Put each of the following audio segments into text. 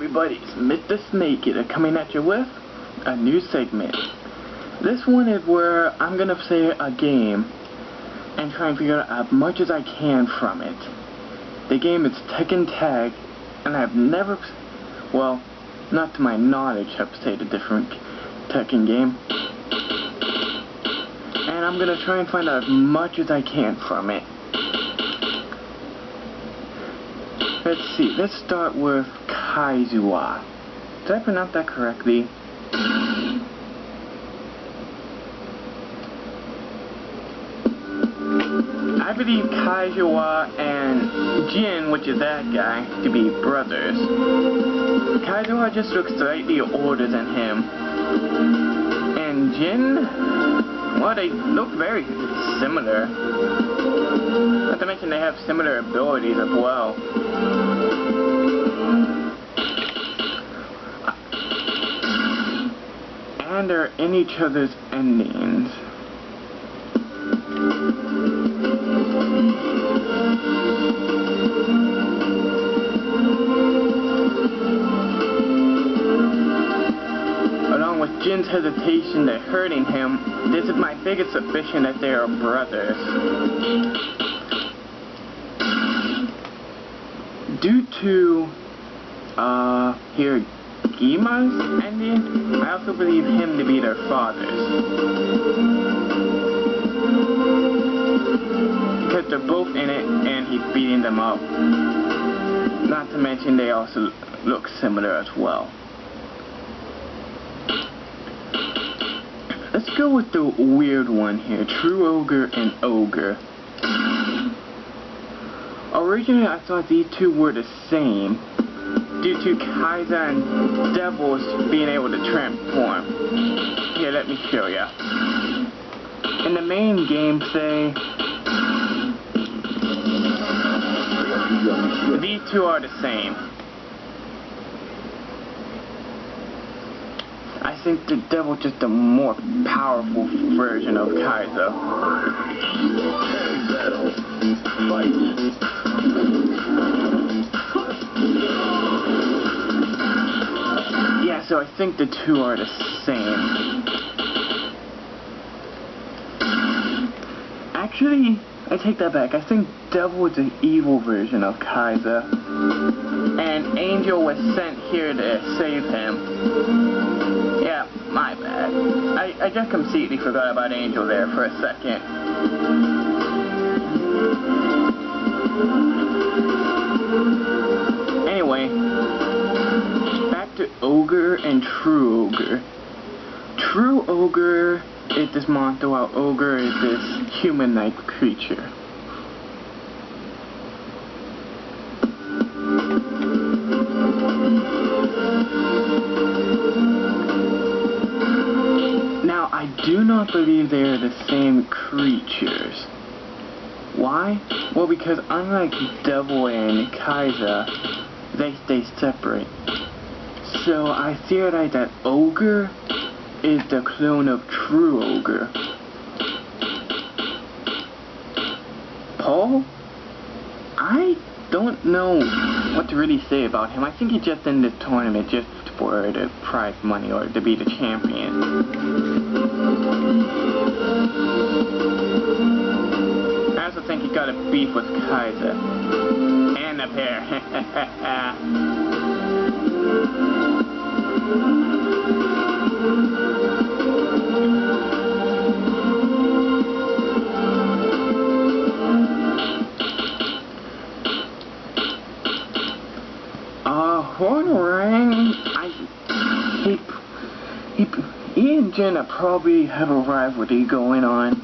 everybody, it's Mr. Snake Eater coming at you with a new segment. This one is where I'm gonna say a game and try and figure out as much as I can from it. The game is Tekken Tag, and I've never, well, not to my knowledge, have played a different Tekken game. And I'm gonna try and find out as much as I can from it. Let's see, let's start with Kaizawa. Did I pronounce that correctly? I believe Kaizawa and Jin, which is that guy, to be brothers. Kaizawa just looks slightly older than him. And Jin, well, they look very similar. Not to mention they have similar abilities as well. And they're in each other's endings. Along with Jin's hesitation to hurting him, this is my biggest suspicion that they are brothers. Due to Hirogima's ending, I also believe him to be their fathers. Because they're both in it and he's beating them up. Not to mention they also look similar as well. Let's go with the weird one here, True Ogre and Ogre. Originally I thought these two were the same, due to Kaiza and Devils being able to transform. Here, let me show ya. In the main gameplay, these two are the same. I think the Devil is just a more powerful version of Kaiza. Yeah, so I think the two are the same. Actually, I take that back. I think Devil is the evil version of Kaiza. And Angel was sent here to save him. Yeah, my bad. I just completely forgot about Angel there for a second. Anyway, back to Ogre and True Ogre. True Ogre is this monster, while Ogre is this human-like creature. Now, I do not believe they are the same creatures. Why? Well, because unlike Devil and Kaiza, they stay separate. So I theorize that Ogre is the clone of True Ogre. Paul? I don't know what to really say about him. I think he's just in this tournament just for the prize money or to be the champion. I also think he got a beef with Kaiza. And the pair. Horn-Orang, he and Jenna probably have a rivalry going on.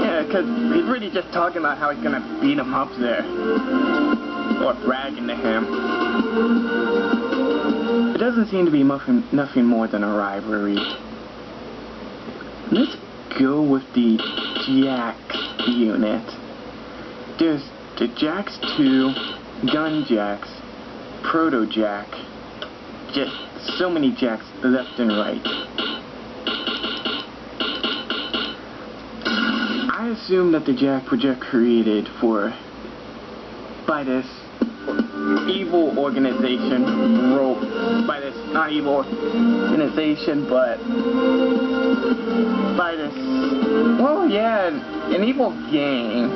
Yeah, because he's really just talking about how he's gonna beat him up there. Or bragging to him. It doesn't seem to be nothing more than a rivalry. Let's go with the Jax unit. There's the Jax 2, Gun Jax, Proto Jax, just so many Jax left and right. I assume that the Jack were just created by this evil organization, by this, not evil organization, but by this, well, yeah, an evil gang,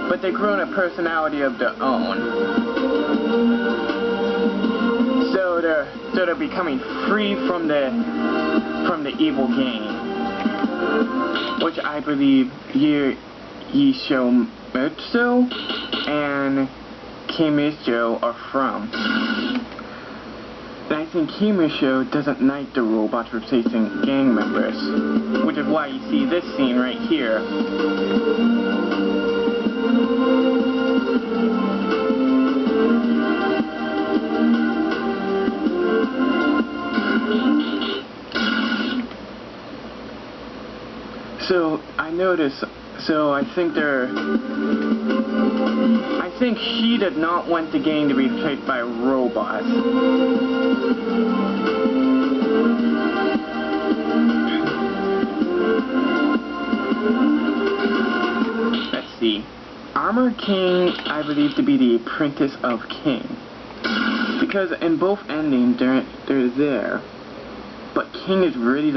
but they've grown a personality of their own. So they're becoming free from the evil gang, which I believe Yishomitsu and Kimisho are from. And I think Kimisho doesn't like the robots replacing gang members, which is why you see this scene right here. So I noticed, I think she did not want the gang to be replaced by robots. Let's see. Armor King, I believe to be the apprentice of King. Because in both endings, they're there. But King is really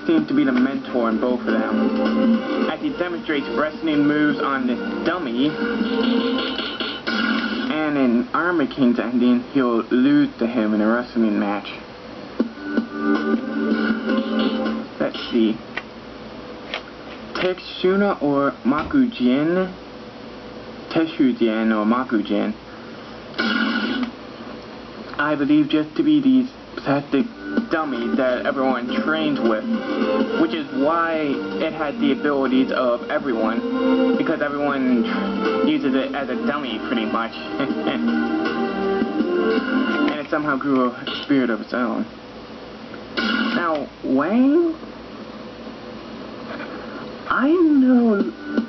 seems to be the mentor in both of them, as he demonstrates wrestling moves on this dummy, and in Armor King's ending, he'll lose to him in a wrestling match. Let's see. Teshuna or Makujin, I believe just to be these plastic dummies that everyone trains with, which is why it had the abilities of everyone, because everyone uses it as a dummy pretty much, and it somehow grew a spirit of its own. Now, Wang, I know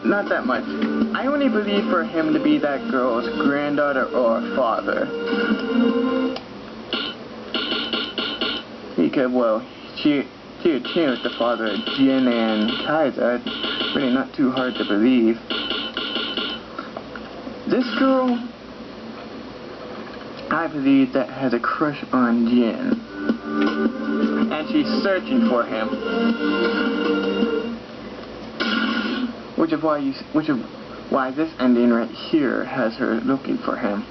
not that much. I only believe for him to be that girl's granddaughter or father. Because, well, she was the father of Jin and Kaiser. It's really not too hard to believe. This girl, I believe that has a crush on Jin, and she's searching for him, which is why this ending right here has her looking for him.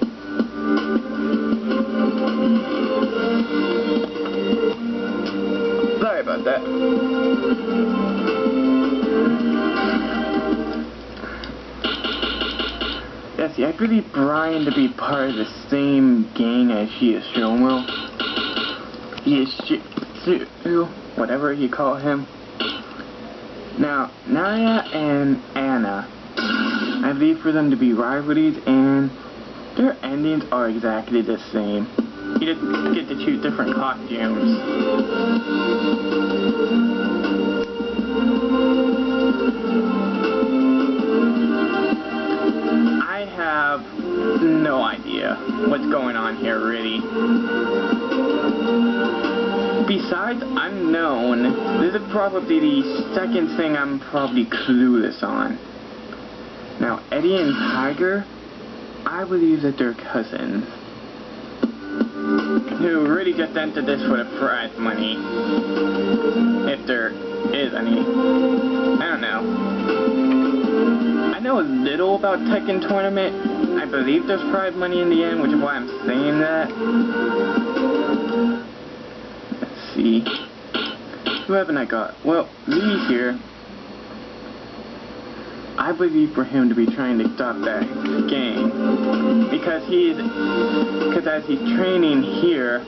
Sorry about that. Yeah, see, I believe Brian to be part of the same gang as she is Shomo. He is whatever you call him. Now, Naya and Anna, I believe for them to be rivalries, and their endings are exactly the same. You just get to choose different costumes. I have no idea what's going on here, really. Besides unknown, this is probably the second thing I'm probably clueless on. Now, Eddie and Tiger, I believe that they're cousins, who really just entered this for the prize money, if there is any. I don't know. I know a little about Tekken tournament. I believe there's prize money in the end, which is why I'm saying that. Let's see. Who haven't I got? Well, Lee here. I believe for him to be trying to stop that gang, because as he's training here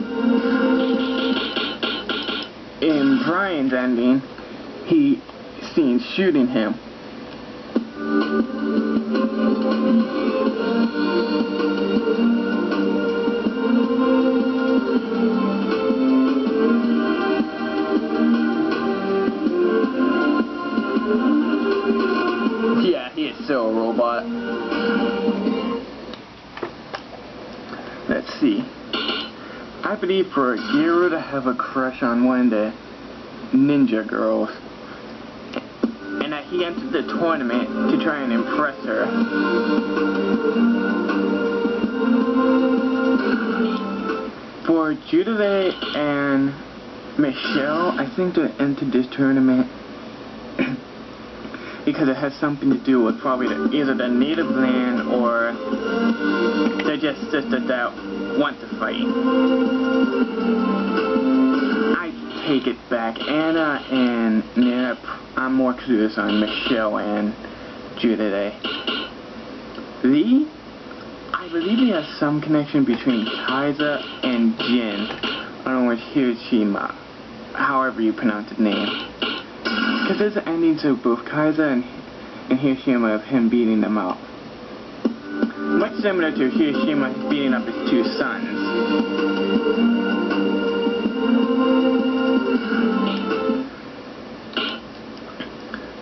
in Brian's ending, he seen shooting him. Yeah, he is still a robot. Let's see. I believe for Gero to have a crush on one of the ninja girls. And he entered the tournament to try and impress her. For Judith and Michelle, I think they entered this tournament because it has something to do with probably either the native land or they're just sisters that want to fight. I take it back. Anna and Nip, I'm more curious on Michelle and Judith. Lee, I believe he has some connection between Kaiser and Jin. I don't know what Hiroshima, however you pronounce his name. Because there's the endings of both Kaiser and Hiroshima of him beating them up. Much similar to Hiroshima beating up his two sons.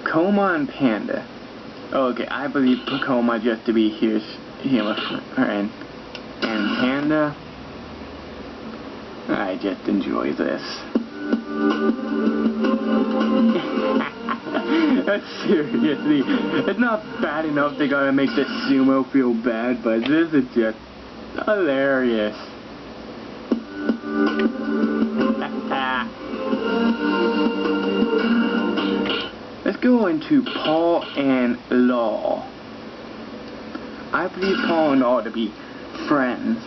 Koma and Panda. Okay, I believe Koma just to be Hiroshima and Panda. I just enjoy this. Seriously, it's not bad enough they gotta make the sumo feel bad, but this is just hilarious. Let's go into Paul and Law. I believe Paul and Law to be friends.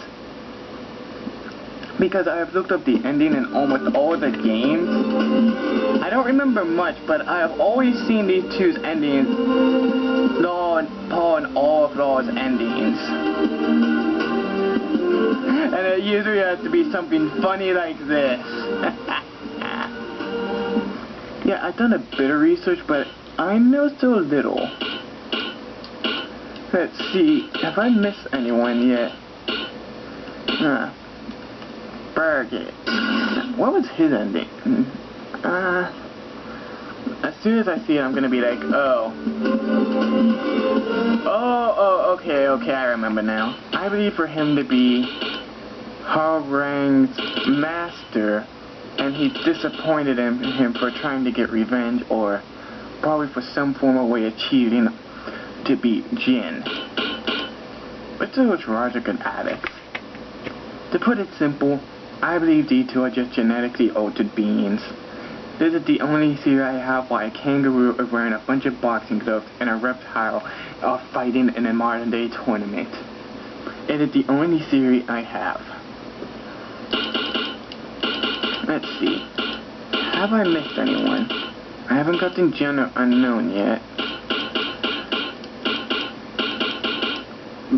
Because I have looked up the ending in almost all the games. I don't remember much, but I have always seen these two's endings. Paul and all of Law's endings. And it usually has to be something funny like this. Yeah, I've done a bit of research, but I know so little. Let's see, have I missed anyone yet? Burger. What was his ending? As soon as I see it, I'm gonna be like, okay, I remember now. I believe for him to be Harang's master, and he's disappointed in him for trying to get revenge, or probably for some form of way achieving to beat Jin. But so is Roger good addicts. To put it simple, I believe these two are just genetically altered beings. This is the only theory I have why a kangaroo is wearing a bunch of boxing gloves and a reptile are fighting in a modern day tournament. It is the only theory I have. Let's see. Have I missed anyone? I haven't gotten Jin or Unknown yet.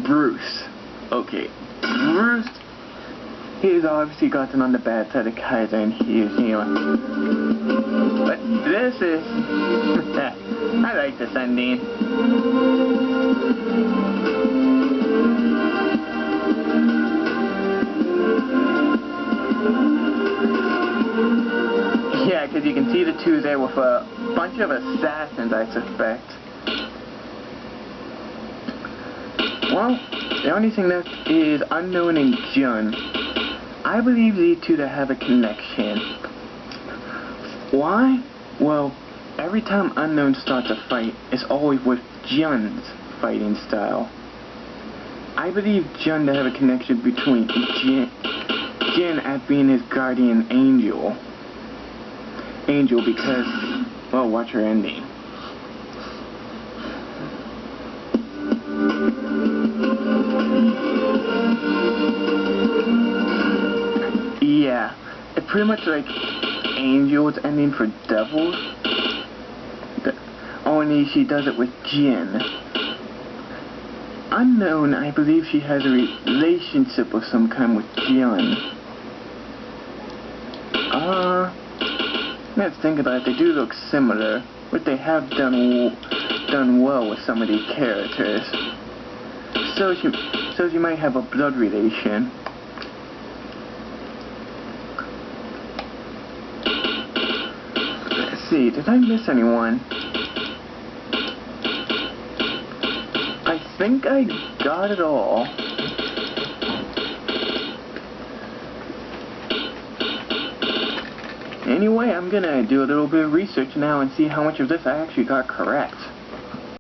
Bruce. Okay. Bruce. He's obviously gotten on the bad side of Kaiser and Hiroshima. But this is... I like this ending. Yeah, because you can see the two there with a bunch of assassins, I suspect. Well, the only thing left is Unknown and Jun. I believe these two to have a connection. Why? Well, every time Unknown starts a fight, it's always with Jun's fighting style. I believe Jun to have a connection between Jin as being his guardian angel. Because, well, watch her ending. Yeah, it's pretty much like Angel's ending for Devils. Only she does it with Jin. Unknown, I believe she has a relationship of some kind with Jin. Let's think about it. They do look similar, but they have done well with some of these characters. So she might have a blood relation. Let's see, did I miss anyone? I think I got it all. Anyway, I'm gonna do a little bit of research now and see how much of this I actually got correct.